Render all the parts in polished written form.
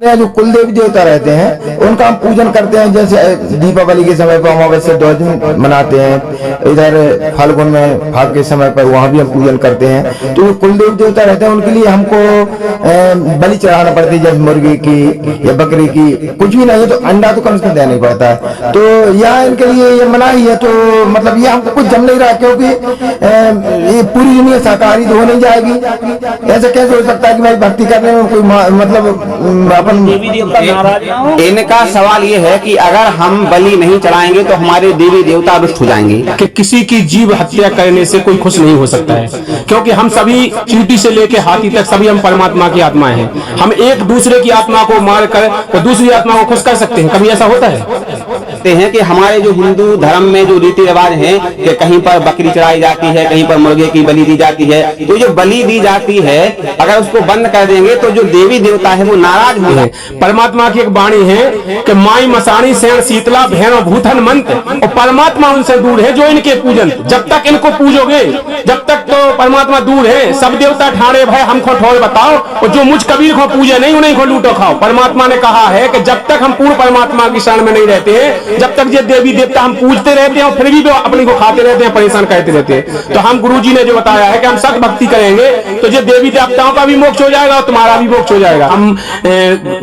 जो कुल देवी देवता रहते हैं उनका हम पूजन करते हैं। जैसे दीपावली के समय पर अमावस्या ध्वज मनाते हैं, इधर फाल्गुन में फाग के समय पर वहां भी हम पूजन करते हैं। तो जो कुल देवी देवता रहते हैं उनके लिए हमको बलि चढ़ाना पड़ती है, जैसे मुर्गी की या बकरी की, कुछ भी नहीं है तो अंडा तो कम से कम देना ही पड़ता है। तो यहाँ इनके लिए ये मनाही है। तो मतलब ये हमको कुछ जम नहीं रहा, क्योंकि ये पूरी दुनिया शाकाहारी तो हो नहीं जाएगी। ऐसा कैसे हो सकता है कि भाई भक्ति करने में कोई मतलब देवी देवता नाराज ना हो। इनका सवाल ये है कि अगर हम बलि नहीं चढ़ाएंगे तो हमारे देवी देवता रुष्ट हो जाएंगे। कि किसी की जीव हत्या करने से कोई खुश नहीं हो सकता है, क्योंकि हम सभी चींटी से लेकर हाथी तक सभी हम परमात्मा की आत्माएं हैं। हम एक दूसरे की आत्मा को मार कर तो दूसरी आत्मा को खुश कर सकते हैं, कभी ऐसा होता है कि हमारे जो हिंदू धर्म में जो रीति रिवाज है कि कहीं पर बकरी चढ़ाई जाती है, कहीं पर मुर्गे की बलि दी जाती है। तो जो बलि दी जाती है अगर उसको बंद कर देंगे तो जो देवी देवता है वो नाराज हो जाए। परमात्मा की एक वाणी है कि माई मसाणी सेण शीतला भैरव भूथन मंत्र, और परमात्मा उनसे दूर है जो इनके पूजन। जब तक इनको पूजोगे जब तक तो परमात्मा दूर है। सब देवता ठाणे भाई हमको ठोर बताओ, और जो मुझ कबीर को पूजे नहीं उन्हीं को लूटो खाओ। परमात्मा ने कहा है कि जब तक हम पूर्ण परमात्मा की शरण में नहीं रहते हैं, जब तक ये देवी देवता हम पूजते रहते हैं और फिर भी अपनी को खाते रहते हैं, परेशान करते रहते हैं। तो हम गुरु जी ने जो बताया है कि हम सत भक्ति करेंगे तो ये देवी देवताओं का भी मोक्ष हो जाएगा और तुम्हारा भी मोक्ष हो जाएगा। हम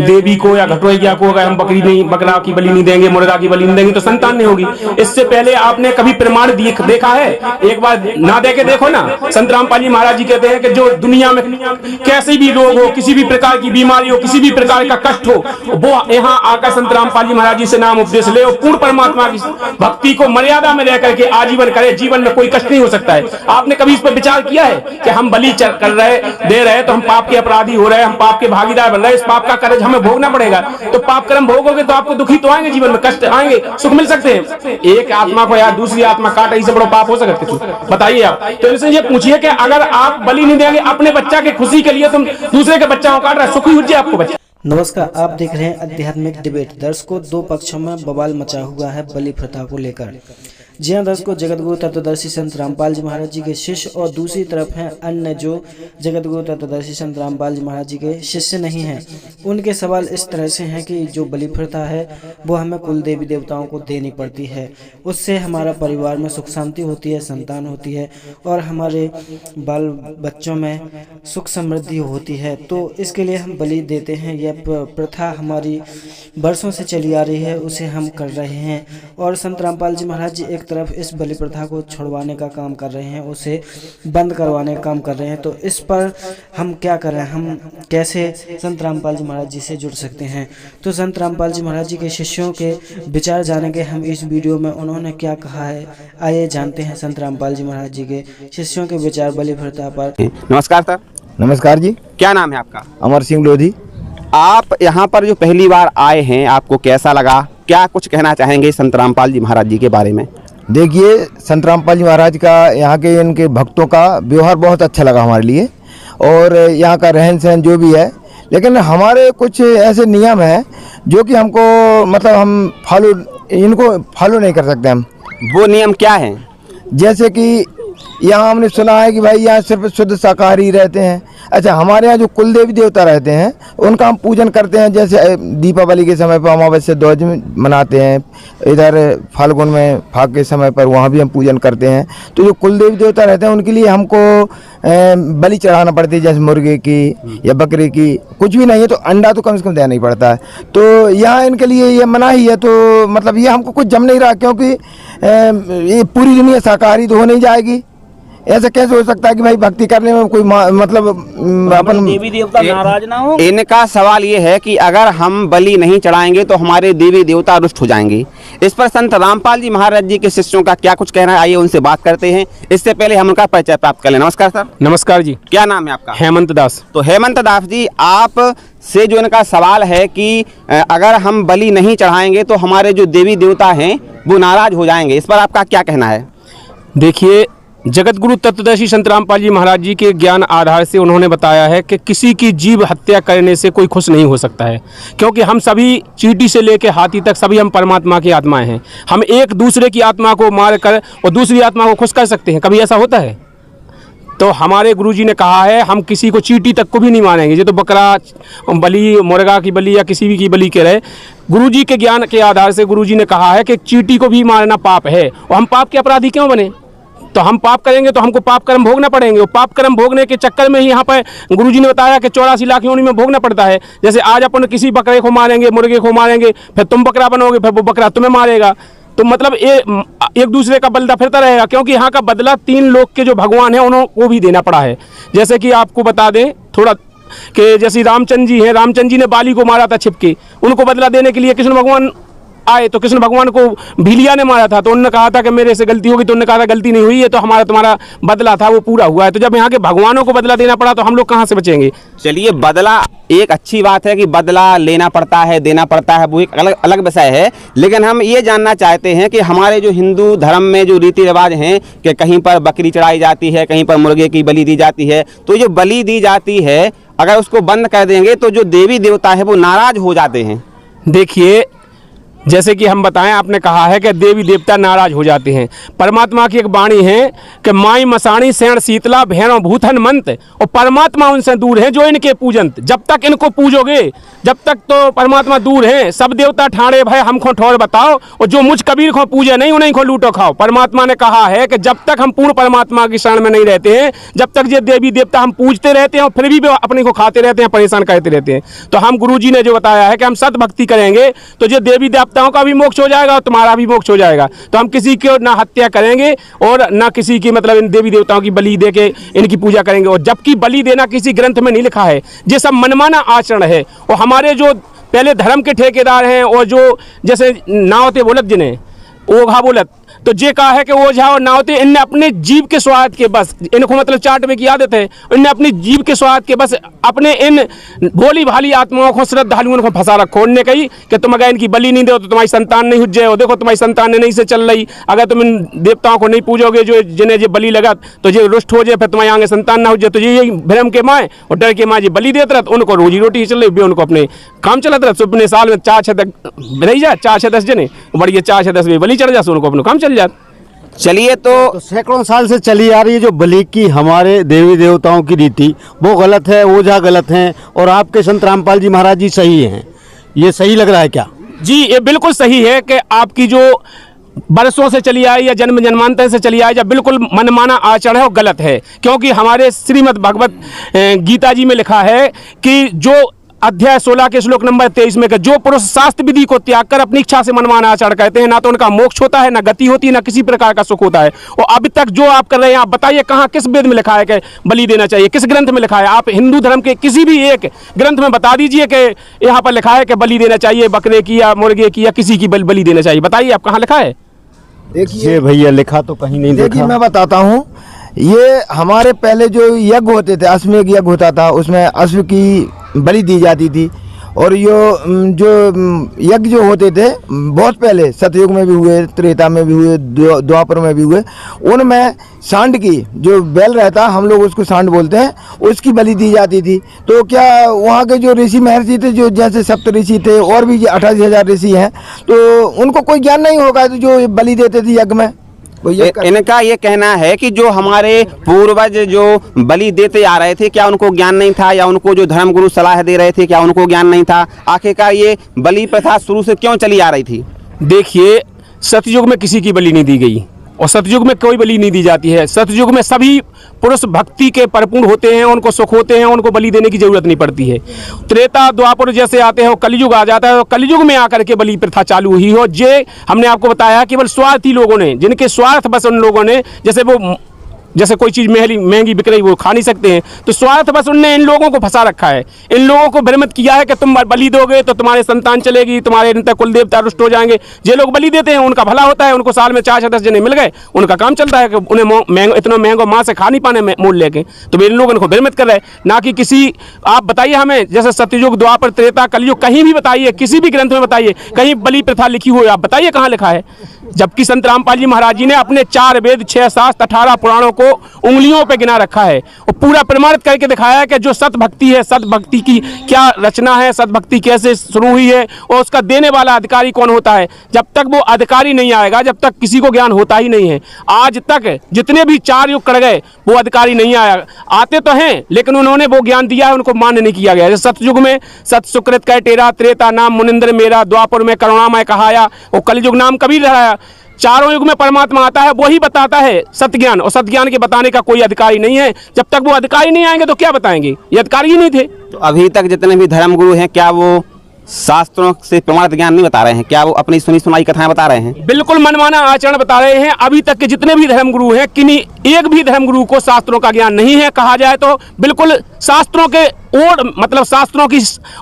देवी को या घटोइया को अगर हम बकरा की बलि नहीं देंगे, मुर्गा की बलि नहीं देंगे तो संतान नहीं होगी। इससे पहले आपने कभी प्रमाण देखा है? एक बार ना देखे देखो ना। संत रामपाल जी महाराज जी कहते हैं कि जो दुनिया में कैसे भी रोग हो, किसी भी प्रकार की बीमारी हो, किसी भी प्रकार का कष्ट हो, वो यहाँ आकर संत रामपाल जी महाराज जी से नाम उपदेश ले और पूर्ण परमात्मा की भक्ति को मर्यादा में रहकर के आजीवन करे। जीवन में कोई कष्ट नहीं हो सकता है। आपने कभी इस पर विचार किया है कि हम बलि कर रहे दे रहे तो हम पाप के अपराधी हो रहे, हम पाप के भागीदार बन रहे, इस पाप का कर्ज हमें भोगना पड़ेगा। तो पाप कर्म भोगोगे तो आपको दुखी तो आएंगे, जीवन में कष्ट आएंगे, सुख मिल सकते हैं। एक आत्मा को यार दूसरी आत्मा काटे, इससे बड़ा पाप हो सकता है? बताइए आप। तो इनसे ये पूछिए कि अगर आप बलि नहीं देंगे अपने बच्चा के खुशी के लिए, तुम दूसरे के बच्चा को काट रहे, सुखी हो जाए आपको बच्चा। नमस्कार, आप देख रहे हैं आध्यात्मिक डिबेट। दर्शकों, दो पक्षों में बवाल मचा हुआ है बलि प्रथा को लेकर। जी हाँ दर्शकों, जगतगुरु तत्वदर्शी संत रामपाल जी महाराज जी के शिष्य और दूसरी तरफ हैं अन्य जो जगतगुरु तत्वदर्शी संत रामपाल जी महाराज जी के शिष्य नहीं हैं। उनके सवाल इस तरह से हैं कि जो बलि प्रथा है वो हमें कुल देवी देवताओं को देनी पड़ती है, उससे हमारा परिवार में सुख शांति होती है, संतान होती है और हमारे बाल बच्चों में सुख समृद्धि होती है। तो इसके लिए हम बलि देते हैं। यह प्रथा हमारी वर्षों से चली आ रही है, उसे हम कर रहे हैं। और संत रामपाल जी महाराज जी एक तरफ इस बलि प्रथा को छुड़वाने का काम कर रहे हैं, उसे बंद करवाने का काम कर रहे हैं। तो इस पर हम क्या करें, हम कैसे संत रामपाल जी महाराज जी से जुड़ सकते हैं? तो संत रामपाल जी महाराज जी के शिष्यों के विचार जानेंगे हम इस वीडियो में, उन्होंने क्या कहा है। आइए जानते हैं संत रामपाल जी महाराज जी के शिष्यों के विचार बलि प्रथा पर। नमस्कार सर। नमस्कार जी। क्या नाम है आपका? अमर सिंह लोधी। आप यहाँ पर जो पहली बार आए हैं, आपको कैसा लगा? क्या कुछ कहना चाहेंगे संत रामपाल जी महाराज जी के बारे में? देखिए, संत रामपाल जी महाराज का यहाँ के इनके भक्तों का व्यवहार बहुत अच्छा लगा हमारे लिए, और यहाँ का रहन सहन जो भी है। लेकिन हमारे कुछ ऐसे नियम हैं जो कि हमको मतलब हम इनको फॉलो नहीं कर सकते हम। वो नियम क्या हैं? जैसे कि यहाँ हमने सुना है कि भाई यहाँ सिर्फ शुद्ध शाकाहारी रहते हैं। अच्छा, हमारे यहाँ जो कुल देवी देवता रहते हैं उनका हम पूजन करते हैं। जैसे दीपावली के समय पर अमावस्या ध्वज मनाते हैं, इधर फाल्गुन में फाग के समय पर वहाँ भी हम पूजन करते हैं। तो जो कुल देवी देवता रहते हैं उनके लिए हमको बलि चढ़ाना पड़ती है, जैसे मुर्गे की या बकरी की, कुछ भी नहीं है तो अंडा तो कम से कम देना ही पड़ता है। तो यहाँ इनके लिए ये मनाही है। तो मतलब ये हमको कुछ जम नहीं रहा, क्योंकि ये पूरी दुनिया शाकाहारी तो हो नहीं जाएगी। ऐसा कैसे हो सकता है कि भाई भक्ति करने में कोई मतलब अपन देवी देवता नाराज ना हो। इनका सवाल ये है कि अगर हम बलि नहीं चढ़ाएंगे तो हमारे देवी देवता रुष्ट हो जाएंगे। इस पर संत रामपाल जी महाराज जी के शिष्यों का क्या कुछ कहना है, आइए उनसे बात करते हैं। इससे पहले हम उनका परिचय प्राप्त कर लें। नमस्कार सर। नमस्कार जी। क्या नाम है आपका? हेमंत दास। तो हेमंत दास जी, आप से जो इनका सवाल है कि अगर हम बलि नहीं चढ़ाएंगे तो हमारे जो देवी देवता हैं वो नाराज हो जाएंगे, इस पर आपका क्या कहना है? देखिए, जगतगुरु तत्वदर्शी संत रामपाल जी महाराज जी के ज्ञान आधार से उन्होंने बताया है कि किसी की जीव हत्या करने से कोई खुश नहीं हो सकता है, क्योंकि हम सभी चींटी से लेकर हाथी तक सभी हम परमात्मा की आत्माएं हैं। हम एक दूसरे की आत्मा को मार कर और दूसरी आत्मा को खुश कर सकते हैं, कभी ऐसा होता है? तो हमारे गुरुजी ने कहा है हम किसी को चींटी तक को भी नहीं मारेंगे। ये तो बकरा बलि, मुर्गा की बलि या किसी भी की बलि कह रहे, गुरुजी के ज्ञान के आधार से गुरुजी ने कहा है कि चींटी को भी मारना पाप है। और हम पाप के अपराधी क्यों बने? तो हम पाप करेंगे तो हमको पाप कर्म भोगना पड़ेंगे। और पाप कर्म भोगने के चक्कर में ही यहाँ पर गुरुजी ने बताया कि 84 लाख योनि में भोगना पड़ता है। जैसे आज अपन किसी बकरे को मारेंगे, मुर्गे को मारेंगे, फिर तुम बकरा बनोगे, फिर वो बकरा तुम्हें मारेगा। तो मतलब एक दूसरे का बदला फिरता रहेगा, क्योंकि यहाँ का बदला 3 लोग के जो भगवान हैं उनको भी देना पड़ा है। जैसे कि आपको बता दें थोड़ा कि जैसे रामचंद्र जी हैं, रामचंद्र जी ने बाली को मारा था छिपके, उनको बदला देने के लिए कृष्ण भगवान आए तो कृष्ण भगवान को भीलिया ने मारा था, तो उन्होंने कहा था कि मेरे से गलती होगी, तो उन्होंने कहा था गलती नहीं हुई है, तो हमारा तुम्हारा बदला था वो पूरा हुआ है। तो जब यहाँ के भगवानों को बदला देना पड़ा तो हम लोग कहाँ से बचेंगे? चलिए, बदला एक अच्छी बात है कि बदला लेना पड़ता है, देना पड़ता है, वो एक अलग अलग विषय है। लेकिन हम ये जानना चाहते हैं कि हमारे जो हिंदू धर्म में जो रीति रिवाज हैं कि कहीं पर बकरी चढ़ाई जाती है, कहीं पर मुर्गे की बलि दी जाती है, तो जो बलि दी जाती है अगर उसको बंद कर देंगे तो जो देवी देवता है वो नाराज हो जाते हैं। देखिए, जैसे कि हम बताएं, आपने कहा है कि देवी देवता नाराज हो जाते हैं। परमात्मा की एक वाणी है कि माई मसाणी शरण शीतला भैरव भूथन मंत, और परमात्मा उनसे दूर है जो इनके पूजंत। जब तक इनको पूजोगे जब तक तो परमात्मा दूर है। सब देवता ठाणे भाई हमको ठौर बताओ, और जो मुझ कबीर को पूजे नहीं उन्हीं को लूटो खाओ। परमात्मा ने कहा है कि जब तक हम पूर्ण परमात्मा की शरण में नहीं रहते हैं, जब तक ये देवी देवता हम पूजते रहते हैं और फिर भी अपने को खाते रहते हैं, परेशान करते रहते हैं। तो हम गुरुजी ने जो बताया है कि हम सत भक्ति करेंगे तो ये देवी देवताओं का भी मोक्ष हो जाएगा और तुम्हारा भी मोक्ष हो जाएगा। तो हम किसी को ना हत्या करेंगे और ना किसी की मतलब इन देवी देवताओं की बलि दे के इनकी पूजा करेंगे। और जबकि बलि देना किसी ग्रंथ में नहीं लिखा है, ये सब मनमाना आचरण है। और हमारे जो पहले धर्म के ठेकेदार हैं और जो जैसे नावते बोलत जिन्हें ओघा बोलत, तो ये कहा है कि ओझा और नावते इनने अपने जीव के स्वार्थ के बस, इनको मतलब चाट में की आदत है, इनने अपनी जीव के स्वार्थ के बस अपने इन भोली भाली आत्माओं को, श्रद्धालुओं को फंसा रखो। उनने कही कि तुम अगर इनकी बलि नहीं दो तो तुम्हारी संतान नहीं हुज्जे हो। देखो तुम्हारी संतान नहीं से चल रही, अगर तुम इन देवताओं को नहीं पूजोगे जो जिन्हें ये बलि लगा तो ये रुष्ट हो जाए, फिर तुम्हारे आगे संतान ना हो जाए। तो ये भ्रम के माए और डर के माए ये बलि देते रहते, उनको रोजी रोटी चल रही, उनको अपने काम चलते रहते। अपने साल में 4-6 रह जाए, 4-6 10 जने बढ़िया 4-6 10 बलि चढ़ जाए, उनको अपना काम चल जाए। चलिए, तो सैकड़ों साल से चली आ रही है जो बलि की हमारे देवी देवताओं की रीति, वो गलत है, ओझा गलत हैं और आपके संत रामपाल जी महाराज जी सही हैं। ये सही लग रहा है क्या? जी, ये बिल्कुल सही है कि आपकी जो बरसों से चली आई या जन्म जन्मांतर से चली आई, जब बिल्कुल मनमाना आचरण है और गलत है। क्योंकि हमारे श्रीमद् भगवत गीता जी में लिखा है कि जो अध्याय 16 के श्लोक नंबर 23 में, जो पुरुष शास्त्र विधि को त्याग कर अपनी इच्छा से मनमाना आचरण करते हैं, ना तो उनका मोक्ष होता है, ना गति होती है, ना किसी प्रकार का सुख होता है। और अभी तक जो आप कर रहे हैं, आप बताइए कहाँ किस वेद में लिखा है कि बलि देना चाहिए, किस ग्रंथ में लिखा है? आप हिंदू धर्म के किसी भी एक ग्रंथ में बता दीजिए कि यहाँ पर लिखा है कि बलि देना चाहिए, बकरे की या मुर्गे की या किसी की बलि देना चाहिए। बताइए आप कहाँ लिखा है? देखिए भैया, लिखा तो कहीं नहीं देखिए, देखा। मैं बताता हूँ। ये हमारे पहले जो यज्ञ होते थे, अश्वमेध यज्ञ होता था, उसमें अश्व की बलि दी जाती थी। और जो यज्ञ जो होते थे बहुत पहले, सतयुग में भी हुए, त्रेता में भी हुए, द्वापर में भी हुए, उनमें सांड की जो बैल रहता, हम लोग उसको सांड बोलते हैं, उसकी बलि दी जाती थी। तो क्या वहाँ के जो ऋषि महर्षि थे, जो जैसे सप्त ऋषि थे और भी 88,000 ऋषि हैं, तो उनको कोई ज्ञान नहीं होगा तो जो बलि देते थे यज्ञ में। इनका ये कहना है कि जो हमारे पूर्वज जो बलि देते आ रहे थे, क्या उनको ज्ञान नहीं था, या उनको जो धर्मगुरु सलाह दे रहे थे क्या उनको ज्ञान नहीं था? आखिरकार ये बलि प्रथा शुरू से क्यों चली आ रही थी? देखिए, सतयुग में किसी की बलि नहीं दी गई और सतयुग में कोई बलि नहीं दी जाती है। सतयुग में सभी पुरुष भक्ति के परिपूर्ण होते हैं, उनको सुख होते हैं, उनको बलि देने की जरूरत नहीं पड़ती है। त्रेता द्वापर जैसे आते हैं, कलयुग आ जाता है, और कलयुग में आकर के बलि प्रथा चालू हुई हो। जे हमने आपको बताया केवल स्वार्थी लोगों ने, जिनके स्वार्थ बस उन लोगों ने, जैसे कोई चीज़ महंगी बिक रही वो खा नहीं सकते हैं, तो स्वार्थ बस उनने इन लोगों को फंसा रखा है। इन लोगों को भ्रमित किया है कि तुम बलि दोगे तो तुम्हारे संतान चलेगी, तुम्हारे कुल देवता रुष्ट हो जाएंगे। जे लोग बलि देते हैं उनका भला होता है, उनको साल में 4-10 जने मिल गए, उनका काम चलता है कि उन्हें इतना महंगा माँ से खा नहीं पाने मूल लेके। तो इन लोग इनको भ्रमित कर रहे हैं, ना कि किसी, आप बताइए हमें, जैसे सत्ययुग द्वापर त्रेता कलयुग, कहीं भी बताइए, किसी भी ग्रंथ में बताइए कहीं बलि प्रथा लिखी हुई, आप बताइए कहाँ लिखा है? जबकि संत रामपाल जी महाराज जी ने अपने 4 वेद, 6 शास्त्र, 18 पुराणों को उंगलियों पे गिना रखा है और पूरा प्रमाणित करके दिखाया है कि जो सत भक्ति है, सत भक्ति की क्या रचना है, सत भक्ति कैसे शुरू हुई है और उसका देने वाला अधिकारी कौन होता है। जब तक वो अधिकारी नहीं आएगा, जब तक किसी को ज्ञान होता ही नहीं है। आज तक जितने भी 4 युग कर गए वो अधिकारी नहीं आया, आते तो हैं लेकिन उन्होंने वो ज्ञान दिया है, उनको मान्य नहीं किया गया। जैसे सतयुग में सत सुकृत कह टेरा, त्रेता नाम मुनिंद्र मेरा, द्वापर में करुणामय कहाया और कलयुग नाम कबीर धराया। चारों युग में परमात्मा आता है, वही बताता है सत्य ज्ञान, और सत्य ज्ञान के बताने का कोई अधिकारी नहीं है। जब तक वो अधिकारी नहीं आएंगे तो क्या बताएंगे, ये अधिकारी ही नहीं थे। तो अभी तक जितने भी धर्मगुरु हैं क्या वो शास्त्रों से प्रमाणित ज्ञान नहीं बता रहे हैं? क्या वो अपनी सुनी सुनाई कथाएं बता रहे हैं? बिल्कुल मनमाना आचरण बता रहे हैं। अभी तक के जितने भी धर्मगुरु हैं, किन्हीं एक भी धर्मगुरु को शास्त्रों का ज्ञान नहीं है। कहा जाए तो बिल्कुल शास्त्रों के ओर, मतलब शास्त्रों की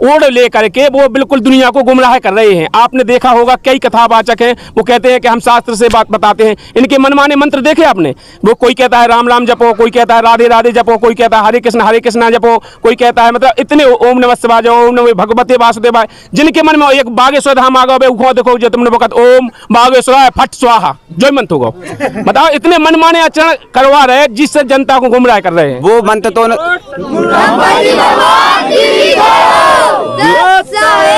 ओर लेकर के वो बिल्कुल दुनिया को गुमराह कर रहे हैं। आपने देखा होगा कई कथावाचक हैं, वो कहते हैं कि हम शास्त्र से बात बताते हैं। इनके मनमाने मंत्र देखे आपने? वो कोई कहता है राम राम जपो, कोई कहता है राधे राधे जपो, कोई कहता है हरे कृष्ण जपो, कोई कहता है मतलब इतने ओम नमः शिवाय जपो, ओम नमः भगवते वासुदेवाय। जिनके मन में एक बागेश्वर धाम आ गए, उखो देखो जो तुमने वक्त ओम बागेश्वराय फट स्वाहा जय मंत्र होगा। बताओ, इतने मनमाने आचरण करवा रहे जिससे जनता को गुमराह कर रहे हैं। वो मंत्र तो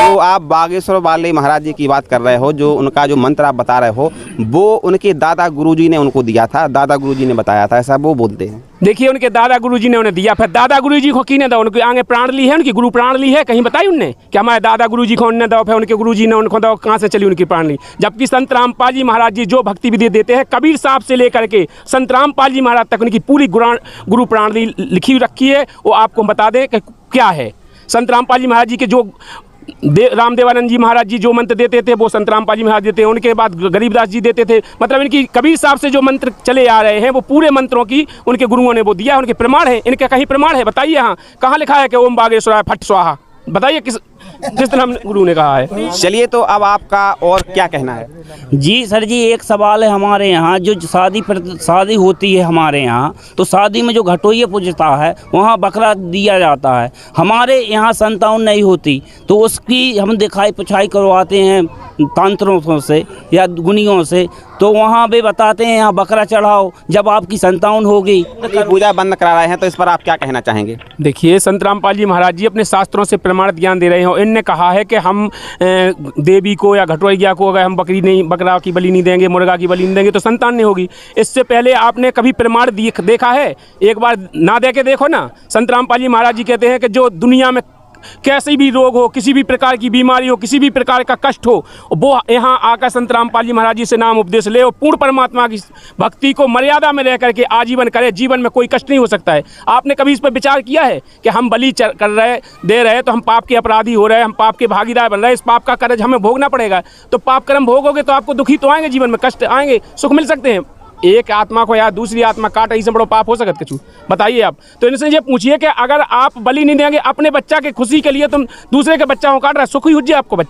जो आप बागेश्वर वाले महाराज जी की बात कर रहे हो, जो उनका जो मंत्र आप बता रहे हो, वो उनके दादा गुरुजी ने उनको दिया था, दादा गुरुजी ने बताया था, ऐसा वो बोलते हैं। देखिए, उनके दादा गुरुजी ने उन्हें दिया, फिर दादा गुरुजी को किने दो? उनके आगे प्राण ली है, उनकी गुरु प्राण ली है, कहीं बताई उनने कि हमारे दादा गुरुजी को उन्होंने दो, फिर उनके गुरुजी ने उनको दो? कहाँ से चली उनकी प्राण ली? जबकि संत रामपाल जी महाराज जी जो भक्ति विधि देते हैं, कबीर साहब से लेकर के संत रामपाल जी महाराज तक उनकी पूरी गुरु प्राण ली लिखी रखी है। वो आपको बता दें कि क्या है। संत रामपाल जी महाराज जी के जो रामदेवानंद जी महाराज जी जो मंत्र देते थे वो संत रामपाल जी महाराज देते हैं। उनके बाद गरीबदास जी देते थे। मतलब इनकी कबीर साहब से जो मंत्र चले आ रहे हैं वो पूरे मंत्रों की उनके गुरुओं ने वो दिया है। उनके प्रमाण है, इनका कहीं प्रमाण है? बताइए, यहाँ कहाँ लिखा है कि ओम बागेश्वराय फट स्वाहा? बताइए किस तरह गुरु ने कहा है। चलिए, तो अब आपका और क्या कहना है? जी सर जी, एक सवाल है। हमारे यहाँ जो शादी होती है हमारे यहाँ, तो शादी में जो घटोइया पूजता है वहाँ बकरा दिया जाता है। हमारे यहाँ संतान नहीं होती तो उसकी हम दिखाई पुछाई करवाते हैं तांत्रों से या गुनियों से, तो वहाँ भी बताते हैं यहाँ बकरा चढ़ाओ जब आपकी संतान होगी। तो पूजा बंद करा रहे हैं, तो इस पर आप क्या कहना चाहेंगे? देखिए, संत रामपाल जी महाराज जी अपने शास्त्रों से प्रमाणित ज्ञान दे रहे हैं। इनने कहा है कि हम देवी को या घटोइया को अगर हम बकरा की बलि नहीं देंगे, मुर्गा की बलि नहीं देंगे तो संतान नहीं होगी। इससे पहले आपने कभी प्रमाण देखा है? एक बार ना दे के देखो ना। संत रामपाल जी महाराज जी कहते हैं कि जो दुनिया में कैसी भी रोग हो, किसी भी प्रकार की बीमारी हो, किसी भी प्रकार का कष्ट हो, वो यहाँ आकर संत रामपाल जी महाराज जी से नाम उपदेश ले और पूर्ण परमात्मा की भक्ति को मर्यादा में रह करके आजीवन करे। जीवन में कोई कष्ट नहीं हो सकता है। आपने कभी इस पर विचार किया है कि हम बलि कर रहे दे रहे तो हम पाप के अपराधी हो रहे हैं, हम पाप के भागीदार बन रहे हैं, इस पाप का कर्ज हमें भोगना पड़ेगा। तो पाप कर्म भोगोगे तो आपको दुखी तो आएंगे, जीवन में कष्ट आएंगे, सुख मिल सकते हैं। एक आत्मा को या दूसरी आत्मा काट, इससे बड़ा पाप हो सकता है? बताइए आप। तो इनसे ये पूछिए कि अगर आप बलि नहीं देंगे अपने बच्चा के खुशी के लिए, तुम दूसरे के बच्चा को काट रहे, सुखी हो जाए आपको बच्चा?